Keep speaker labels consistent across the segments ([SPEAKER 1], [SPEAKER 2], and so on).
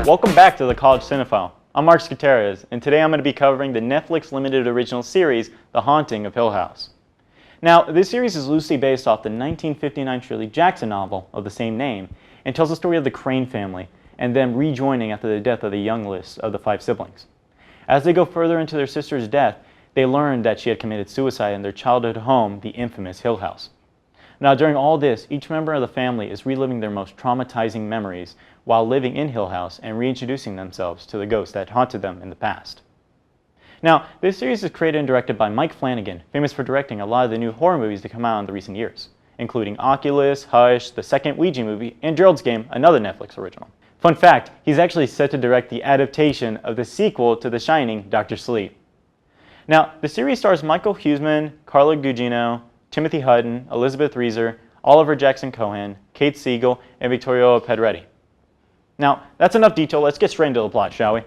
[SPEAKER 1] Welcome back to the College Cinephile. I'm Mark Skateras, and today I'm going to be covering the Netflix limited original series, The Haunting of Hill House. Now, this series is loosely based off the 1959 Shirley Jackson novel of the same name, and tells the story of the Crane family, and them rejoining after the death of the youngest of the 5 siblings. As they go further into their sister's death, they learn that she had committed suicide in their childhood home, the infamous Hill House. Now, during all this, each member of the family is reliving their most traumatizing memories while living in Hill House and reintroducing themselves to the ghosts that haunted them in the past. Now, this series is created and directed by Mike Flanagan, famous for directing a lot of the new horror movies that come out in the recent years, including Oculus, Hush, the second Ouija movie, and Gerald's Game, another Netflix original. Fun fact, he's actually set to direct the adaptation of the sequel to The Shining, Dr. Sleep. Now, the series stars Michael Huseman, Carla Gugino, Timothy Hutton, Elizabeth Reeser, Oliver Jackson Cohen, Kate Siegel, and Vittorio Pedretti. Now, that's enough detail. Let's get straight into the plot, shall we?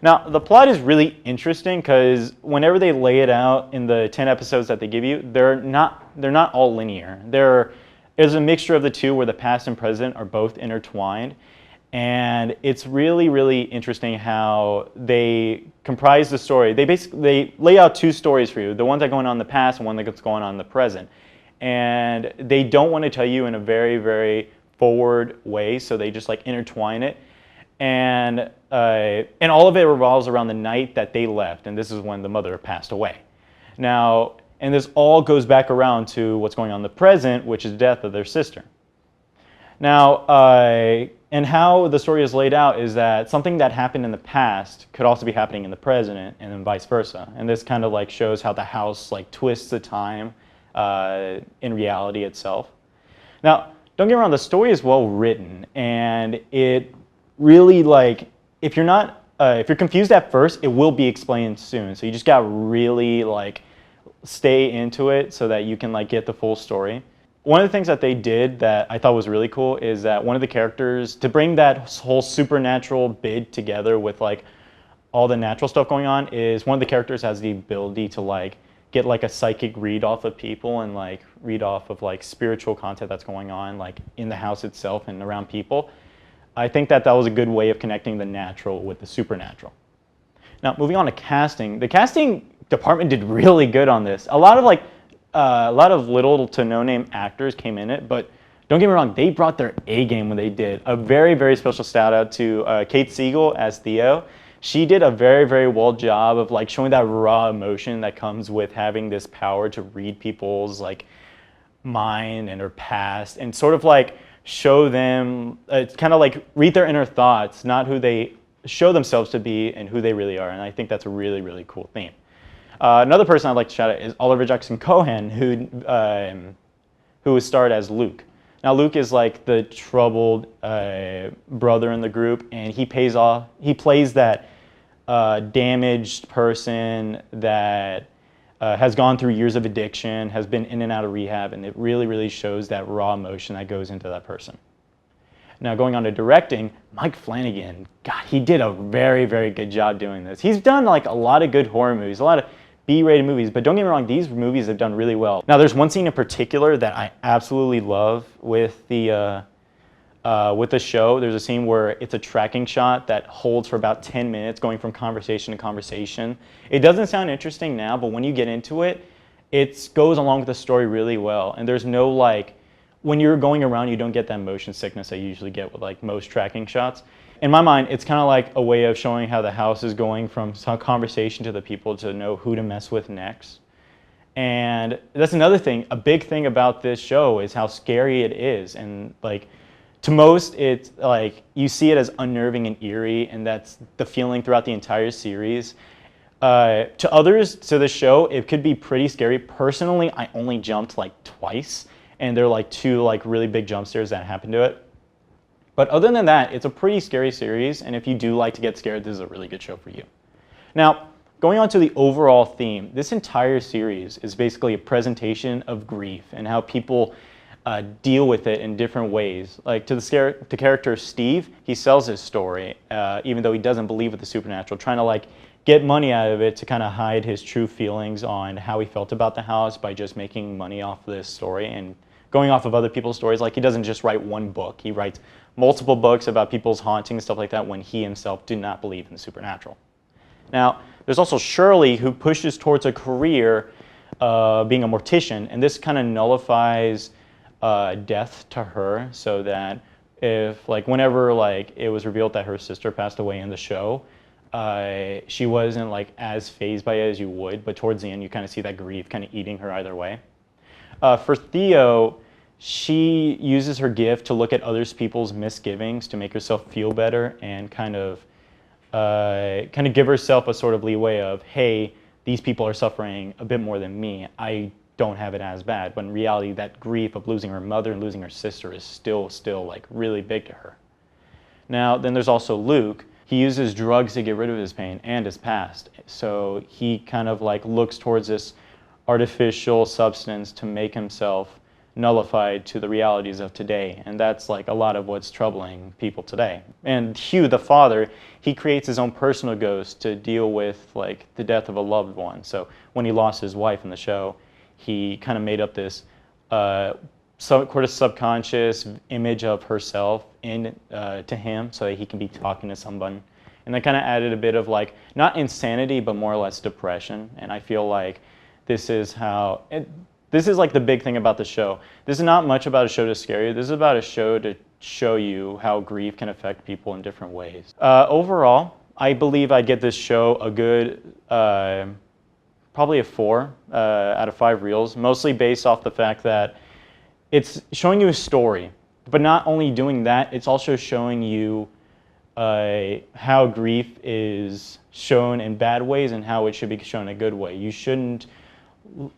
[SPEAKER 1] Now, the plot is really interesting because whenever they lay it out in the 10 episodes that they give you, they're not all linear. There's a mixture of the two where the past and present are both intertwined. And it's really, really interesting how they comprise the story. They lay out 2 stories for you, the one that's going on in the past and one that's going on in the present. And they don't want to tell you in a very, very forward way, so they just like intertwine it. And all of it revolves around the night that they left, and this is when the mother passed away. Now, and this all goes back around to what's going on in the present, which is the death of their sister. Now, and how the story is laid out is that something that happened in the past could also be happening in the present, and then vice versa. And this kind of like shows how the house like twists the time in reality itself. Now, don't get me wrong, the story is well written, and it really like if you're confused at first, it will be explained soon. So you just gotta really like stay into it so that you can like get the full story. One of the things that they did that I thought was really cool is that one of the characters, to bring that whole supernatural bit together with like all the natural stuff going on, is one of the characters has the ability to like get like a psychic read off of people and like read off of like spiritual content that's going on like in the house itself and around people. I think that was a good way of connecting the natural with the supernatural. Now, moving on to casting. The casting department did really good on this. A lot of little to no name actors came in it, but don't get me wrong, they brought their A game when they did. A very, very special shout out to Kate Siegel as Theo. She did a very, very well job of like showing that raw emotion that comes with having this power to read people's like mind and their past and sort of like show them, kind of like read their inner thoughts, not who they show themselves to be and who they really are. And I think that's a really, really cool theme. Another person I'd like to shout out is Oliver Jackson Cohen, who was starred as Luke. Now, Luke is like the troubled brother in the group, and he plays that damaged person that has gone through years of addiction, has been in and out of rehab, and it really, really shows that raw emotion that goes into that person. Now, going on to directing, Mike Flanagan, God, he did a very, very good job doing this. He's done like a lot of good horror movies, a lot of B-rated movies, but don't get me wrong, these movies have done really well. Now, there's one scene in particular that I absolutely love with the show. There's a scene where it's a tracking shot that holds for about 10 minutes, going from conversation to conversation. It doesn't sound interesting now, but when you get into it, it goes along with the story really well. And there's no like, when you're going around, you don't get that motion sickness that you usually get with like most tracking shots. In my mind, it's kind of like a way of showing how the house is going from some conversation to the people to know who to mess with next. And that's another thing, a big thing about this show is how scary it is. And like, to most, it's like, you see it as unnerving and eerie, and that's the feeling throughout the entire series. To others, to the show, it could be pretty scary. Personally, I only jumped like twice, and there are like 2 like really big jump scares that happen to it. But other than that, it's a pretty scary series, and if you do like to get scared, this is a really good show for you. Now, going on to the overall theme, this entire series is basically a presentation of grief and how people deal with it in different ways. Like to the character Steve, he sells his story, even though he doesn't believe in the supernatural, trying to like get money out of it to kind of hide his true feelings on how he felt about the house by just making money off this story and going off of other people's stories. Like, he doesn't just write one book. He writes multiple books about people's haunting and stuff like that when he himself did not believe in the supernatural. Now, there's also Shirley, who pushes towards a career being a mortician, and this kind of nullifies death to her, so that if, like, whenever, like, it was revealed that her sister passed away in the show, she wasn't, like, as fazed by it as you would, but towards the end you kind of see that grief kind of eating her either way. For Theo, she uses her gift to look at other people's misgivings to make herself feel better and kind of give herself a sort of leeway of, hey, these people are suffering a bit more than me. I don't have it as bad. When in reality, that grief of losing her mother and losing her sister is still like really big to her. Now, then there's also Luke. He uses drugs to get rid of his pain and his past. So he kind of like looks towards this artificial substance to make himself nullified to the realities of today, and that's like a lot of what's troubling people today. And Hugh, the father, he creates his own personal ghost to deal with like the death of a loved one. So when he lost his wife in the show, he kind of made up this sort of subconscious image of herself to him, so that he can be talking to someone. And that kind of added a bit of like, not insanity, but more or less depression. And I feel like this is how this is like the big thing about the show. This is not much about a show to scare you. This is about a show to show you how grief can affect people in different ways. Overall, I believe I'd get this show a good, probably a 4 out of 5 reels, mostly based off the fact that it's showing you a story. But not only doing that, it's also showing you how grief is shown in bad ways and how it should be shown in a good way. You shouldn't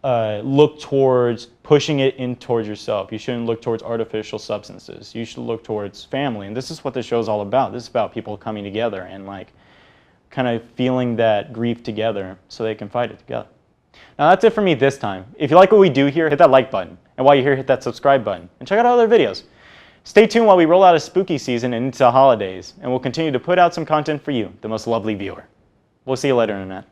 [SPEAKER 1] look towards pushing it in towards yourself. You shouldn't look towards artificial substances. You should look towards family. And this is what the show is all about. This is about people coming together and like kind of feeling that grief together so they can fight it together. Now that's it for me this time. If you like what we do here, hit that like button. And while you're here, hit that subscribe button. And check out our other videos. Stay tuned while we roll out a spooky season and into the holidays. And we'll continue to put out some content for you, the most lovely viewer. We'll see you later, Internet.